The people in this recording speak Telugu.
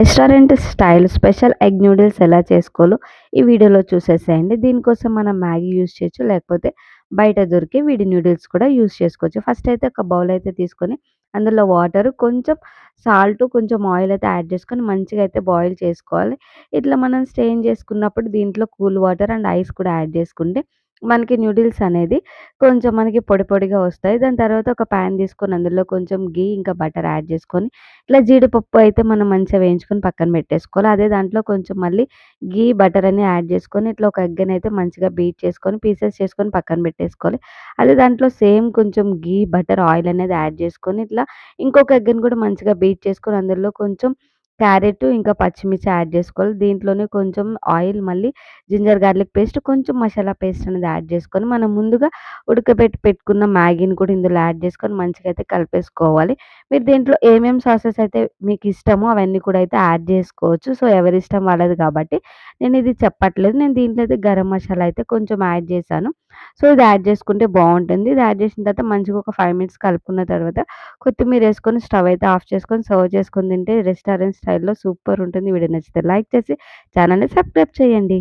Restaurant style special egg noodles ఎలా చేసుకోవాలో ఈ వీడియోలో చూసేసేయండి. దీనికోసం మనం మ్యాగీ యూజ్ చేయొచ్చు. లేకపోతే బయట దొరికే విడి నూడిల్స్ కూడా యూజ్ చేసుకోవచ్చు. ఫస్ట్ అయితే ఒక బౌల్ అయితే తీసుకొని అందులో వాటర్, కొంచెం సాల్ట్, కొంచెం ఆయిల్ అయితే యాడ్ చేసుకొని మంచిగా అయితే బాయిల్ చేసుకోవాలి. ఇట్లా మనం స్ట్రెయిన్ చేసుకున్నప్పుడు దీంట్లో కూల్ వాటర్ అండ్ ఐస్ కూడా యాడ్ చేసుకుంటే మనకి నూడిల్స్ అనేది కొంచెం మనకి పొడి పొడిగా వస్తాయి. దాని తర్వాత ఒక పాన్ తీసుకొని అందులో కొంచెం ఘీ ఇంకా బటర్ యాడ్ చేసుకొని ఇట్లా జీడిపప్పు అయితే మనం మంచిగా వేయించుకొని పక్కన పెట్టేసుకోవాలి. అదే దాంట్లో కొంచెం మళ్ళీ ఘీ, బటర్ అని యాడ్ చేసుకొని ఇట్లా ఒక ఎగ్‌నైతే మంచిగా బీట్ చేసుకొని పీసెస్ చేసుకొని పక్కన పెట్టేసుకోవాలి. అదే దాంట్లో సేమ్ కొంచెం ఘీ, బటర్, ఆయిల్ అనేది యాడ్ చేసుకొని ఇట్లా ఇంకొక ఎగ్‌ని కూడా మంచిగా బీట్ చేసుకొని అందులో కొంచెం క్యారెట్ ఇంకా పచ్చిమిర్చి యాడ్ చేసుకోవాలి. దీంట్లోనే కొంచెం ఆయిల్, మళ్ళీ జింజర్ గార్లిక్ పేస్ట్, కొంచెం మసాలా పేస్ట్ అనేది యాడ్ చేసుకొని మనం ముందుగా ఉడకబెట్టి పెట్టుకున్న మ్యాగీని కూడా ఇందులో యాడ్ చేసుకొని మంచిగా అయితే కలిపేసుకోవాలి. మీరు దీంట్లో ఏమేం సాసెస్ అయితే మీకిష్టమో అవన్నీ కూడా అయితే యాడ్ జేసుకోవచ్చు. సో, ఎవరిష్టం వాళ్ళది కాబట్టి నేనిది చెప్పట్లేదు. నేను దీంట్లో అయితే గరం మసాలా అయితే కొంచెం యాడ్ జేశాను. సో, ఇది యాడ్ జేసుకుంటే బావుంటుంది. ఇది యాడ్ జేసిన తర్వాత మంచిగా ఒక 5 మినిట్స్ కలుపుకున్న తర్వాత కొత్తిమీరేసుకొని స్టవ్ అయితే ఆఫ్ చేసుకొని సర్వ్ చేసుకొని తింటే రెస్టారెంట్ స్టైల్‌లో సూపరుంటుంది. వీడియో నచ్చితే లైక్ చేసి ఛానెల్‌ని సబ్స్క్రైబ్ చేయండి.